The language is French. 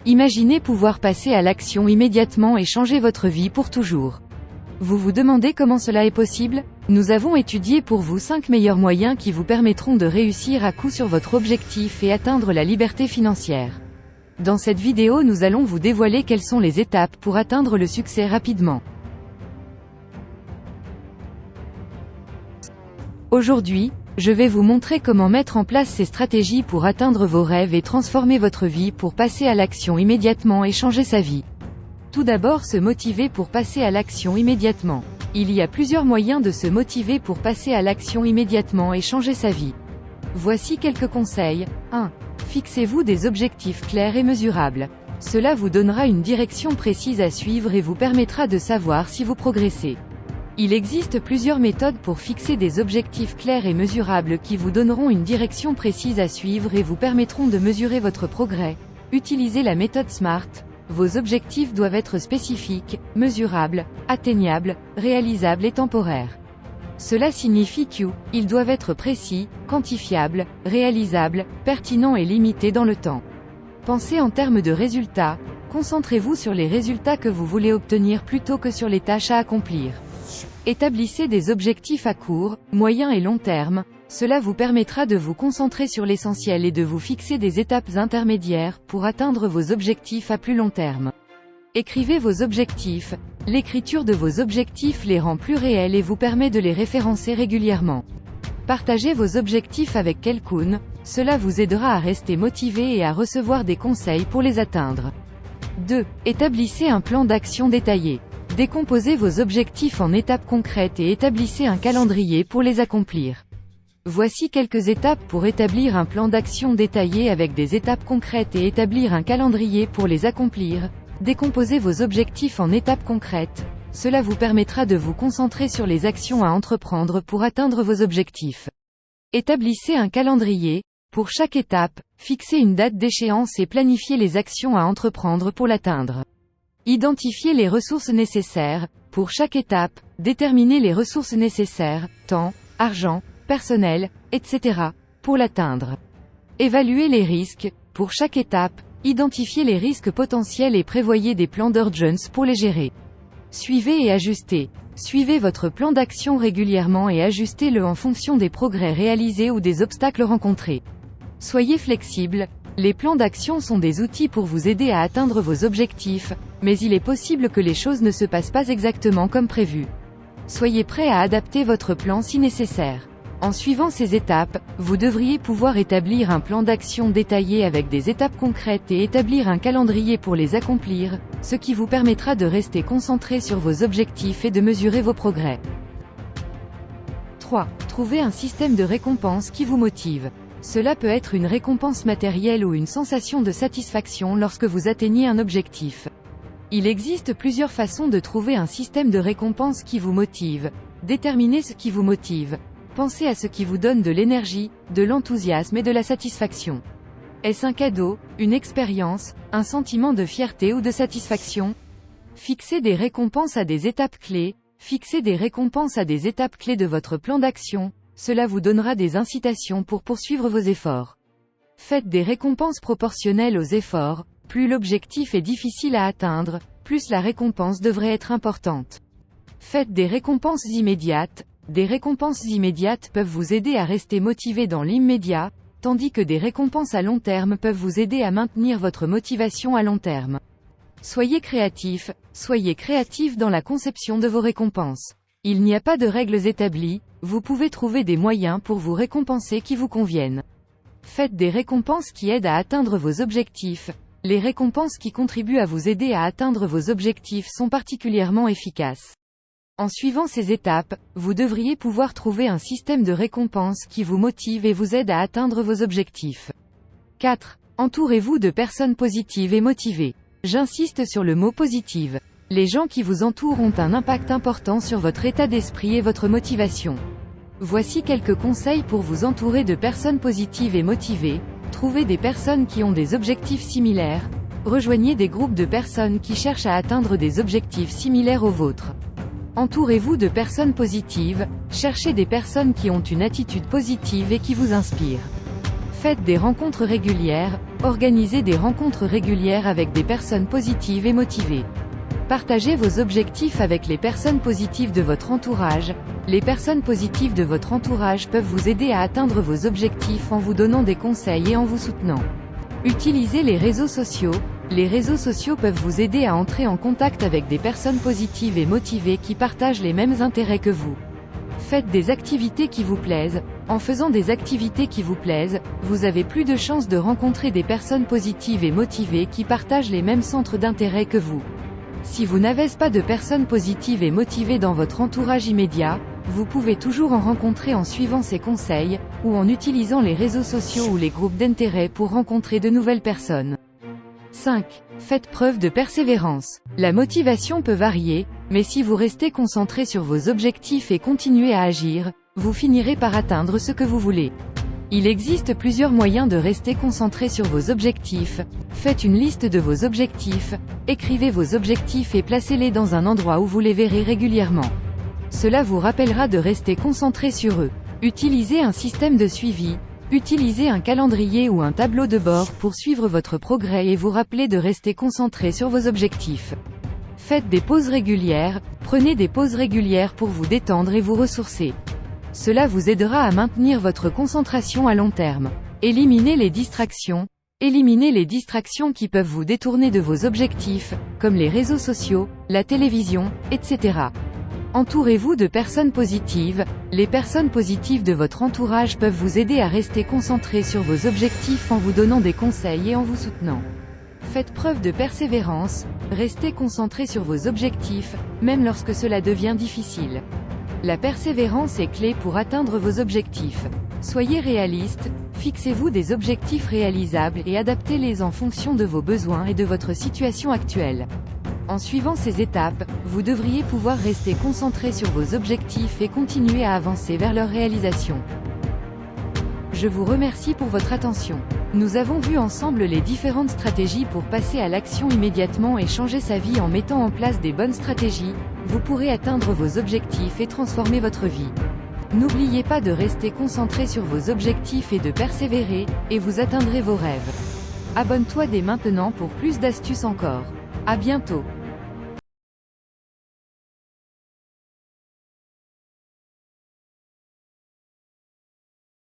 Imaginez pouvoir passer à l'action immédiatement et changer votre vie pour toujours. Vous vous demandez comment cela est possible? Nous avons étudié pour vous 5 meilleurs moyens qui vous permettront de réussir à coup sur votre objectif et atteindre la liberté financière. Dans cette vidéo, nous allons vous dévoiler quelles sont les étapes pour atteindre le succès rapidement. Aujourd'hui, je vais vous montrer comment mettre en place ces stratégies pour atteindre vos rêves et transformer votre vie pour passer à l'action immédiatement et changer sa vie. Tout d'abord, se motiver pour passer à l'action immédiatement. Il y a plusieurs moyens de se motiver pour passer à l'action immédiatement et changer sa vie. Voici quelques conseils. 1. Fixez-vous des objectifs clairs et mesurables. Cela vous donnera une direction précise à suivre et vous permettra de savoir si vous progressez. Il existe plusieurs méthodes pour fixer des objectifs clairs et mesurables qui vous donneront une direction précise à suivre et vous permettront de mesurer votre progrès. Utilisez la méthode SMART. Vos objectifs doivent être spécifiques, mesurables, atteignables, réalisables et temporaires. Cela signifie qu'ils doivent être précis, quantifiables, réalisables, pertinents et limités dans le temps. Pensez en termes de résultats. Concentrez-vous sur les résultats que vous voulez obtenir plutôt que sur les tâches à accomplir. Établissez des objectifs à court, moyen et long terme. Cela vous permettra de vous concentrer sur l'essentiel et de vous fixer des étapes intermédiaires pour atteindre vos objectifs à plus long terme. Écrivez vos objectifs. L'écriture de vos objectifs les rend plus réels et vous permet de les référencer régulièrement. Partagez vos objectifs avec quelqu'un, cela vous aidera à rester motivé et à recevoir des conseils pour les atteindre. 2. Établissez un plan d'action détaillé. Décomposez vos objectifs en étapes concrètes et établissez un calendrier pour les accomplir. Voici quelques étapes pour établir un plan d'action détaillé avec des étapes concrètes et établir un calendrier pour les accomplir. Décomposez vos objectifs en étapes concrètes. Cela vous permettra de vous concentrer sur les actions à entreprendre pour atteindre vos objectifs. Établissez un calendrier. Pour chaque étape, fixez une date d'échéance et planifiez les actions à entreprendre pour l'atteindre. Identifiez les ressources nécessaires. Pour chaque étape, déterminez les ressources nécessaires, temps, argent, personnel, etc., pour l'atteindre. Évaluez les risques. Pour chaque étape, identifiez les risques potentiels et prévoyez des plans d'urgence pour les gérer. Suivez et ajustez. Suivez votre plan d'action régulièrement et ajustez-le en fonction des progrès réalisés ou des obstacles rencontrés. Soyez flexible. Les plans d'action sont des outils pour vous aider à atteindre vos objectifs, mais il est possible que les choses ne se passent pas exactement comme prévu. Soyez prêt à adapter votre plan si nécessaire. En suivant ces étapes, vous devriez pouvoir établir un plan d'action détaillé avec des étapes concrètes et établir un calendrier pour les accomplir, ce qui vous permettra de rester concentré sur vos objectifs et de mesurer vos progrès. 3. Trouvez un système de récompense qui vous motive. Cela peut être une récompense matérielle ou une sensation de satisfaction lorsque vous atteignez un objectif. Il existe plusieurs façons de trouver un système de récompense qui vous motive. Déterminez ce qui vous motive. Pensez à ce qui vous donne de l'énergie, de l'enthousiasme et de la satisfaction. Est-ce un cadeau, une expérience, un sentiment de fierté ou de satisfaction? Fixez des récompenses à des étapes clés. Fixez des récompenses à des étapes clés de votre plan d'action. Cela vous donnera des incitations pour poursuivre vos efforts. Faites des récompenses proportionnelles aux efforts. Plus l'objectif est difficile à atteindre, plus la récompense devrait être importante. Faites des récompenses immédiates. Des récompenses immédiates peuvent vous aider à rester motivé dans l'immédiat, tandis que des récompenses à long terme peuvent vous aider à maintenir votre motivation à long terme. Soyez créatif dans la conception de vos récompenses. Il n'y a pas de règles établies, vous pouvez trouver des moyens pour vous récompenser qui vous conviennent. Faites des récompenses qui aident à atteindre vos objectifs. Les récompenses qui contribuent à vous aider à atteindre vos objectifs sont particulièrement efficaces. En suivant ces étapes, vous devriez pouvoir trouver un système de récompense qui vous motive et vous aide à atteindre vos objectifs. 4. Entourez-vous de personnes positives et motivées. J'insiste sur le mot positive. Les gens qui vous entourent ont un impact important sur votre état d'esprit et votre motivation. Voici quelques conseils pour vous entourer de personnes positives et motivées. Trouvez des personnes qui ont des objectifs similaires. Rejoignez des groupes de personnes qui cherchent à atteindre des objectifs similaires aux vôtres. Entourez-vous de personnes positives, cherchez des personnes qui ont une attitude positive et qui vous inspirent. Faites des rencontres régulières, Organisez des rencontres régulières avec des personnes positives et motivées. Partagez vos objectifs avec les personnes positives de votre entourage. Les personnes positives de votre entourage peuvent vous aider à atteindre vos objectifs en vous donnant des conseils et en vous soutenant. Utilisez les réseaux sociaux. Les réseaux sociaux peuvent vous aider à entrer en contact avec des personnes positives et motivées qui partagent les mêmes intérêts que vous. Faites des activités qui vous plaisent. En faisant des activités qui vous plaisent, vous avez plus de chances de rencontrer des personnes positives et motivées qui partagent les mêmes centres d'intérêt que vous. Si vous n'avez pas de personnes positives et motivées dans votre entourage immédiat, vous pouvez toujours en rencontrer en suivant ces conseils, ou en utilisant les réseaux sociaux ou les groupes d'intérêt pour rencontrer de nouvelles personnes. 5. Faites preuve de persévérance. La motivation peut varier, mais si vous restez concentré sur vos objectifs et continuez à agir, vous finirez par atteindre ce que vous voulez. Il existe plusieurs moyens de rester concentré sur vos objectifs. Faites une liste de vos objectifs, écrivez vos objectifs et placez-les dans un endroit où vous les verrez régulièrement. Cela vous rappellera de rester concentré sur eux. Utilisez un système de suivi. Utilisez un calendrier ou un tableau de bord pour suivre votre progrès et vous rappeler de rester concentré sur vos objectifs. Faites des pauses régulières. Prenez des pauses régulières pour vous détendre et vous ressourcer. Cela vous aidera à maintenir votre concentration à long terme. Éliminez les distractions. Éliminez les distractions qui peuvent vous détourner de vos objectifs, comme les réseaux sociaux, la télévision, etc. Entourez-vous de personnes positives. Les personnes positives de votre entourage peuvent vous aider à rester concentré sur vos objectifs en vous donnant des conseils et en vous soutenant. Faites preuve de persévérance. Restez concentré sur vos objectifs, même lorsque cela devient difficile. La persévérance est clé pour atteindre vos objectifs. Soyez réaliste, fixez-vous des objectifs réalisables et adaptez-les en fonction de vos besoins et de votre situation actuelle. En suivant ces étapes, vous devriez pouvoir rester concentré sur vos objectifs et continuer à avancer vers leur réalisation. Je vous remercie pour votre attention. Nous avons vu ensemble les différentes stratégies pour passer à l'action immédiatement et changer sa vie. En mettant en place des bonnes stratégies, vous pourrez atteindre vos objectifs et transformer votre vie. N'oubliez pas de rester concentré sur vos objectifs et de persévérer, et vous atteindrez vos rêves. Abonne-toi dès maintenant pour plus d'astuces encore. À bientôt.